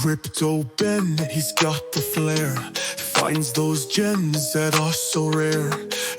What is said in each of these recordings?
Crypto Ben, he's got the flair. Finds those gems that are so rare.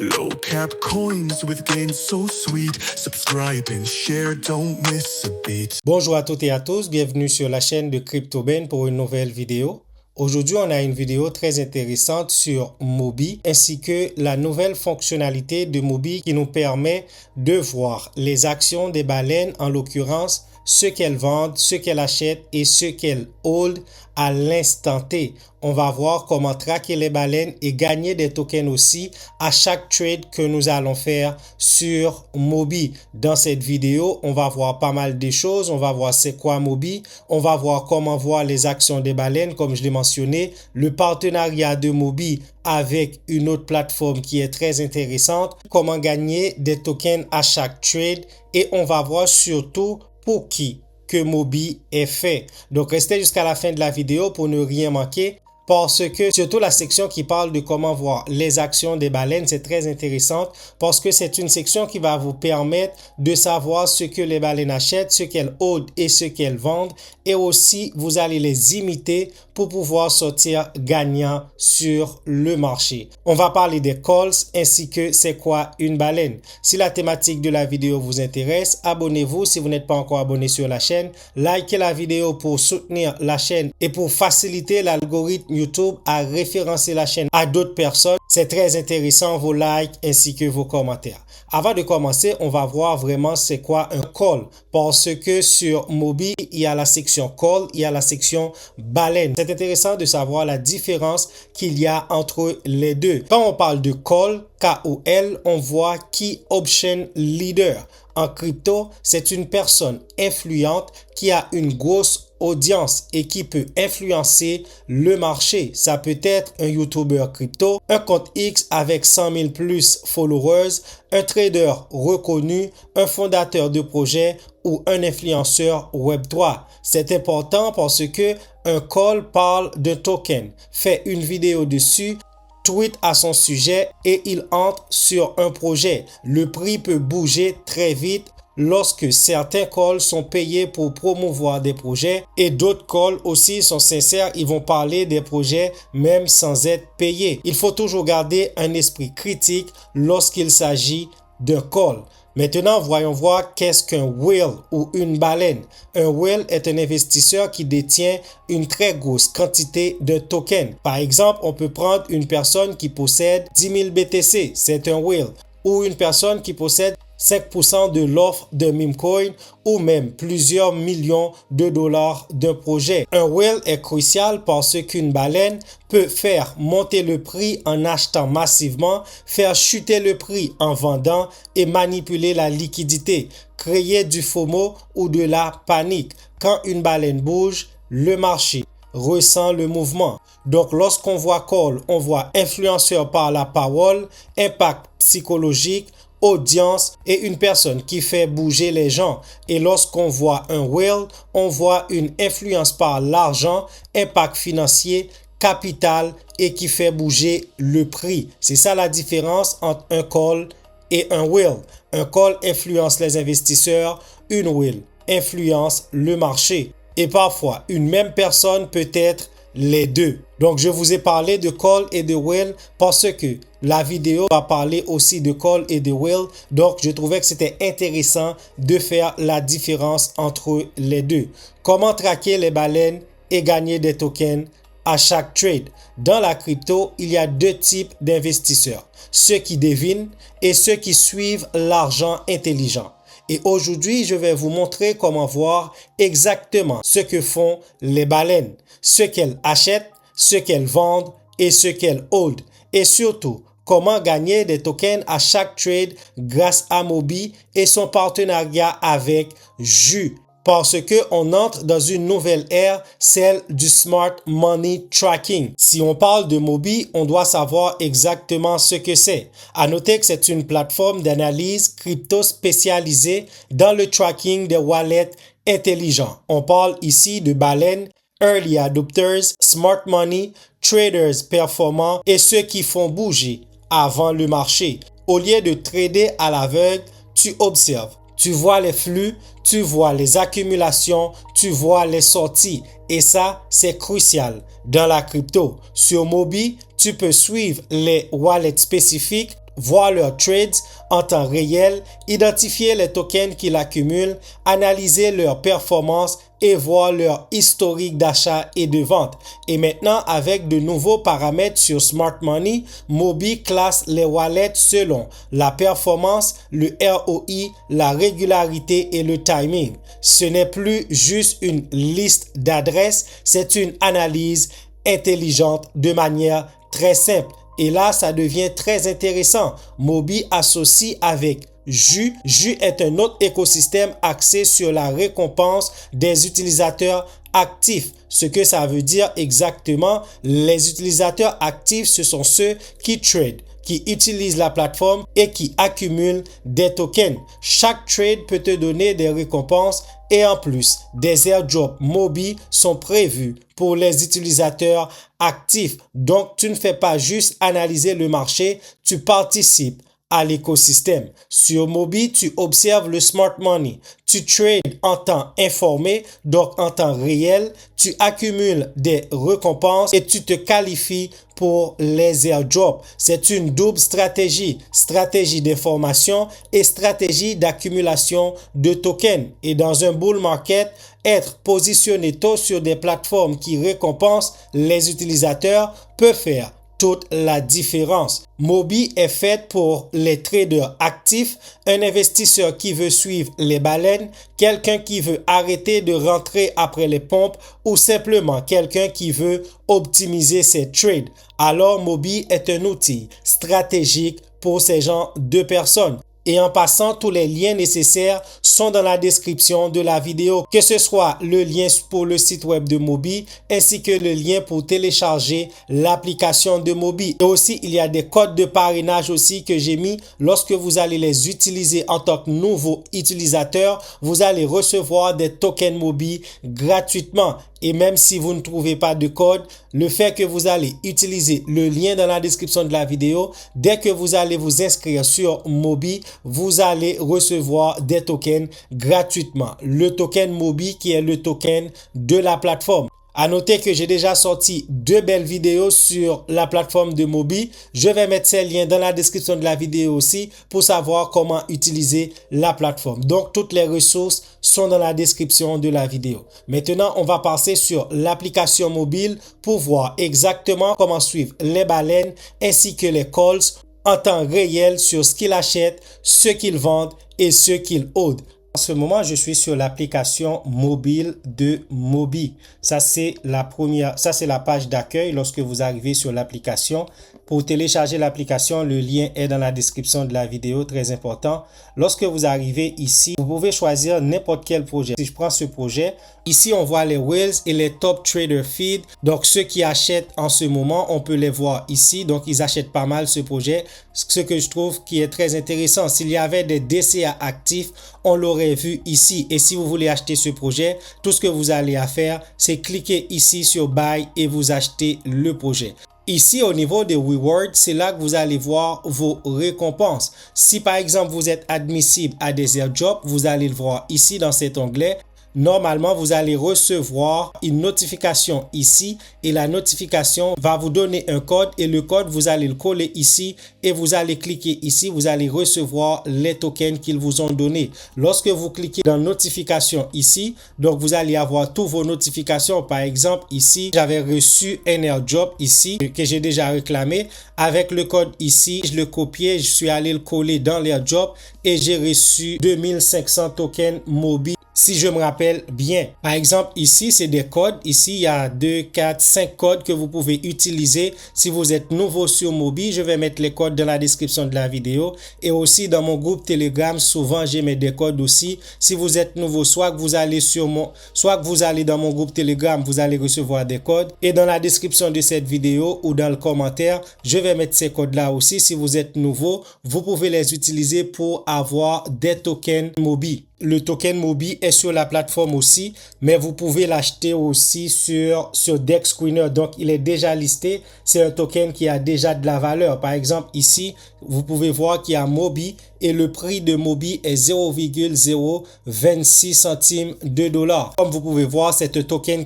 Low cap coins with gains so sweet. Subscribe and share, don't miss a beat. Bonjour à toutes et à tous, bienvenue sur la chaîne de CryptoBen pour une nouvelle vidéo. Aujourd'hui, on a une vidéo très intéressante sur Mobi ainsi que la nouvelle fonctionnalité de Mobi qui nous permet de voir les actions des baleines, en l'occurrence ce qu'elles vendent, ce qu'elles achètent et ce qu'elles hold à l'instant T. On va voir comment traquer les baleines et gagner des tokens aussi à chaque trade que nous allons faire sur Mobi. Dans cette vidéo, on va voir pas mal de choses. On va voir c'est quoi Mobi. On va voir comment voir les actions des baleines, comme je l'ai mentionné, le partenariat de Mobi avec une autre plateforme qui est très intéressante, comment gagner des tokens à chaque trade et on va voir surtout pour qui que Mobi est fait. Donc, restez jusqu'à la fin de la vidéo pour ne rien manquer parce que surtout la section qui parle de comment voir les actions des baleines, c'est très intéressant parce que c'est une section qui va vous permettre de savoir ce que les baleines achètent, ce qu'elles hold et ce qu'elles vendent et aussi vous allez les imiter pour pouvoir sortir gagnant sur le marché. On va parler des calls ainsi que c'est quoi une baleine. Si la thématique de la vidéo vous intéresse, abonnez-vous si vous n'êtes pas encore abonné sur la chaîne. Likez la vidéo pour soutenir la chaîne et pour faciliter l'algorithme YouTube à référencer la chaîne à d'autres personnes. C'est très intéressant vos likes ainsi que vos commentaires. Avant de commencer, on va voir vraiment c'est quoi un call parce que sur Mobi, il y a la section call, il y a la section baleine. C'est intéressant de savoir la différence qu'il y a entre les deux. Quand on parle de call, K-O-L, on voit Key Option Leader. En crypto, c'est une personne influente qui a une grosse audience et qui peut influencer le marché. Ça peut être un YouTuber crypto, un compte X avec 100 000 plus followers, un trader reconnu, un fondateur de projet ou un influenceur Web3. C'est important parce que un call parle de token, fait une vidéo dessus, tweet à son sujet et il entre sur un projet. Le prix peut bouger très vite lorsque certains calls sont payés pour promouvoir des projets et d'autres calls aussi sont sincères, ils vont parler des projets même sans être payés. Il faut toujours garder un esprit critique lorsqu'il s'agit d'un call. Maintenant, voyons voir qu'est-ce qu'un whale ou une baleine. Un whale est un investisseur qui détient une très grosse quantité de tokens. Par exemple, on peut prendre une personne qui possède 10 000 BTC, c'est un whale. Ou une personne qui possède 5% de l'offre de meme coin ou même plusieurs millions de dollars d'un projet. Un whale est crucial parce qu'une baleine peut faire monter le prix en achetant massivement, faire chuter le prix en vendant et manipuler la liquidité, créer du FOMO ou de la panique. Quand une baleine bouge, le marché ressent le mouvement. Donc, lorsqu'on voit call, on voit influenceur par la parole, impact psychologique, audience et une personne qui fait bouger les gens. Et lorsqu'on voit un whale, on voit une influence par l'argent, impact financier, capital et qui fait bouger le prix. C'est ça la différence entre un call et un whale. Un call influence les investisseurs, une whale influence le marché. Et parfois, une même personne peut être les deux. Donc, je vous ai parlé de call et de whale parce que la vidéo va parler aussi de call et de whale. Donc, je trouvais que c'était intéressant de faire la différence entre les deux. Comment traquer les baleines et gagner des tokens à chaque trade? Dans la crypto, il y a deux types d'investisseurs. Ceux qui devinent et ceux qui suivent l'argent intelligent. Et aujourd'hui, je vais vous montrer comment voir exactement ce que font les baleines, ce qu'elles achètent, ce qu'elles vendent et ce qu'elles hold. Et surtout, comment gagner des tokens à chaque trade grâce à Mobi et son partenariat avec Jus. Parce qu'on entre dans une nouvelle ère, celle du Smart Money Tracking. Si on parle de Mobi, on doit savoir exactement ce que c'est. À noter que c'est une plateforme d'analyse crypto spécialisée dans le tracking des wallets intelligents. On parle ici de baleines, early adopters, smart money, traders performants et ceux qui font bouger avant le marché. Au lieu de trader à l'aveugle, tu observes. Tu vois les flux, tu vois les accumulations, tu vois les sorties. Et ça, c'est crucial dans la crypto. Sur Mobi, tu peux suivre les wallets spécifiques, voir leurs trades en temps réel, identifier les tokens qu'ils accumulent, analyser leurs performances et voir leur historique d'achat et de vente. Et maintenant, avec de nouveaux paramètres sur Smart Money, Mobi classe les wallets selon la performance, le ROI, la régularité et le timing. Ce n'est plus juste une liste d'adresses, c'est une analyse intelligente de manière très simple. Et là, ça devient très intéressant. Mobi associe avec Jus. Jus est un autre écosystème axé sur la récompense des utilisateurs actifs. Ce que ça veut dire exactement, les utilisateurs actifs, ce sont ceux qui trade, qui utilisent la plateforme et qui accumulent des tokens. Chaque trade peut te donner des récompenses et en plus, des airdrops Mobi sont prévus pour les utilisateurs actifs. Donc, tu ne fais pas juste analyser le marché, tu participes à l'écosystème. Sur Mobi, tu observes le smart money. Tu trades en temps informé, donc en temps réel. Tu accumules des récompenses et tu te qualifies pour les airdrops. C'est une double stratégie. Stratégie d'information et stratégie d'accumulation de tokens. Et dans un bull market, être positionné tôt sur des plateformes qui récompensent les utilisateurs peut faire toute la différence. Mobi est faite pour les traders actifs, un investisseur qui veut suivre les baleines, quelqu'un qui veut arrêter de rentrer après les pompes ou simplement quelqu'un qui veut optimiser ses trades. Alors Mobi est un outil stratégique pour ces genres de personnes. Et en passant, tous les liens nécessaires sont dans la description de la vidéo, que ce soit le lien pour le site web de Mobi ainsi que le lien pour télécharger l'application de Mobi. Et aussi, il y a des codes de parrainage aussi que j'ai mis. Lorsque vous allez les utiliser en tant que nouveau utilisateur, vous allez recevoir des tokens Mobi gratuitement. Et même si vous ne trouvez pas de code, le fait que vous allez utiliser le lien dans la description de la vidéo, dès que vous allez vous inscrire sur Mobi, vous allez recevoir des tokens gratuitement. Le token Mobi qui est le token de la plateforme. À noter que j'ai déjà sorti 2 belles vidéos sur la plateforme de Mobi. Je vais mettre ces liens dans la description de la vidéo aussi pour savoir comment utiliser la plateforme. Donc, toutes les ressources sont dans la description de la vidéo. Maintenant, on va passer sur l'application mobile pour voir exactement comment suivre les baleines ainsi que les calls en temps réel sur ce qu'ils achètent, ce qu'ils vendent et ce qu'ils hodent. En ce moment, je suis sur l'application mobile de Mobi. Ça, c'est la page d'accueil lorsque vous arrivez sur l'application. Pour télécharger l'application, le lien est dans la description de la vidéo, très important. Lorsque vous arrivez ici, vous pouvez choisir n'importe quel projet. Si je prends ce projet, ici, on voit les whales et les top trader feed. Donc, ceux qui achètent en ce moment, on peut les voir ici. Donc, ils achètent pas mal ce projet. Ce que je trouve qui est très intéressant, s'il y avait des DCA actifs, on l'aurait vu ici. Et si vous voulez acheter ce projet, tout ce que vous allez à faire, c'est cliquer ici sur Buy et vous achetez le projet. Ici, au niveau des rewards, c'est là que vous allez voir vos récompenses. Si par exemple, vous êtes admissible à des airdrops, vous allez le voir ici dans cet onglet. Normalement, vous allez recevoir une notification ici et la notification va vous donner un code et le code, vous allez le coller ici et vous allez cliquer ici. Vous allez recevoir les tokens qu'ils vous ont donnés. Lorsque vous cliquez dans notification ici, donc vous allez avoir toutes vos notifications. Par exemple, ici, j'avais reçu un airdrop ici que j'ai déjà réclamé. Avec le code ici, je le copiais, je suis allé le coller dans l'airdrop et j'ai reçu 2500 tokens Mobi. Si je me rappelle bien. Par exemple, ici, c'est des codes. Ici, il y a 2, 4, 5 codes que vous pouvez utiliser. Si vous êtes nouveau sur Mobi, je vais mettre les codes dans la description de la vidéo. Et aussi, dans mon groupe Telegram, souvent, j'ai mis des codes aussi. Si vous êtes nouveau, soit que vous allez dans mon groupe Telegram, vous allez recevoir des codes. Et dans la description de cette vidéo ou dans le commentaire, je vais mettre ces codes-là aussi. Si vous êtes nouveau, vous pouvez les utiliser pour avoir des tokens Mobi. Le token Mobi est sur la plateforme aussi, mais vous pouvez l'acheter aussi sur Dex Screener. Donc, il est déjà listé. C'est un token qui a déjà de la valeur. Par exemple, ici, vous pouvez voir qu'il y a Mobi et le prix de Mobi est 0,026 centimes de dollars. Comme vous pouvez voir, c'est un token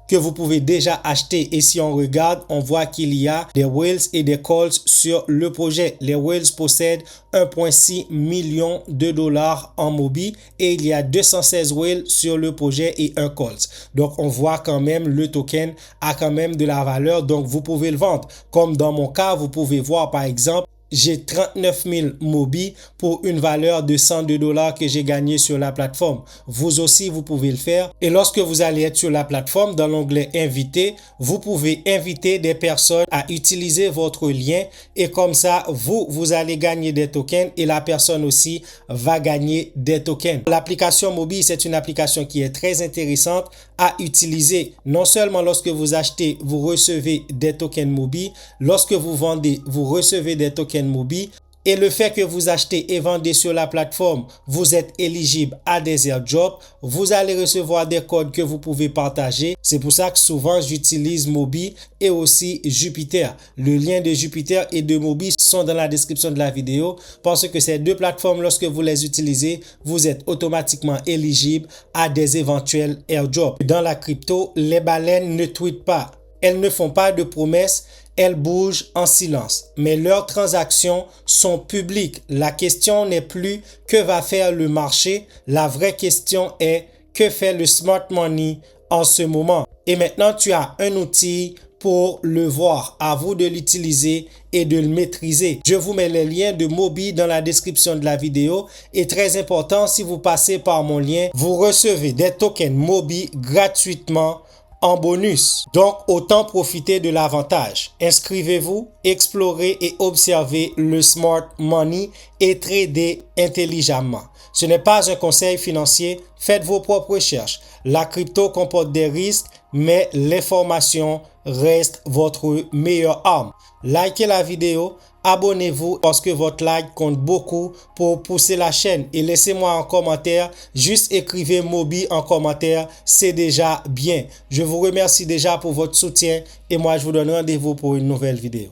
que vous pouvez déjà acheter. Et si on regarde, on voit qu'il y a des whales et des calls sur le projet. Les whales possèdent 1,6 million de dollars en Mobi et il y a 216 whales sur le projet et un calls. Donc, on voit quand même le token a quand même de la valeur. Donc, vous pouvez le vendre. Comme dans mon cas, vous pouvez voir par exemple, j'ai 39 000 Mobi pour une valeur de 102 dollars que j'ai gagné sur la plateforme. Vous aussi, vous pouvez le faire. Et lorsque vous allez être sur la plateforme, dans l'onglet Inviter, vous pouvez inviter des personnes à utiliser votre lien et comme ça, vous allez gagner des tokens et la personne aussi va gagner des tokens. L'application Mobi, c'est une application qui est très intéressante à utiliser. Non seulement lorsque vous achetez, vous recevez des tokens Mobi. Lorsque vous vendez, vous recevez des tokens Mobi. Et le fait que vous achetez et vendez sur la plateforme, vous êtes éligible à des airdrops. Vous allez recevoir des codes que vous pouvez partager. C'est pour ça que souvent j'utilise Mobi et aussi Jupiter. Le lien de Jupiter et de Mobi sont dans la description de la vidéo parce que ces deux plateformes, lorsque vous les utilisez, vous êtes automatiquement éligible à des éventuels airdrops. Dans la crypto, les baleines ne tweetent pas. Elles ne font pas de promesses. Elles bougent en silence, mais leurs transactions sont publiques. La question n'est plus que va faire le marché. La vraie question est que fait le smart money en ce moment. Et maintenant, tu as un outil pour le voir. À vous de l'utiliser et de le maîtriser. Je vous mets les liens de Mobi dans la description de la vidéo. Et très important, si vous passez par mon lien, vous recevez des tokens Mobi gratuitement en bonus. Donc, autant profiter de l'avantage. Inscrivez-vous, explorez et observez le smart money et tradez intelligemment. Ce n'est pas un conseil financier. Faites vos propres recherches. La crypto comporte des risques, mais l'information reste votre meilleure arme. Likez la vidéo, abonnez-vous parce que votre like compte beaucoup pour pousser la chaîne. Et laissez-moi un commentaire, juste écrivez Mobi en commentaire, c'est déjà bien. Je vous remercie déjà pour votre soutien et moi je vous donne rendez-vous pour une nouvelle vidéo.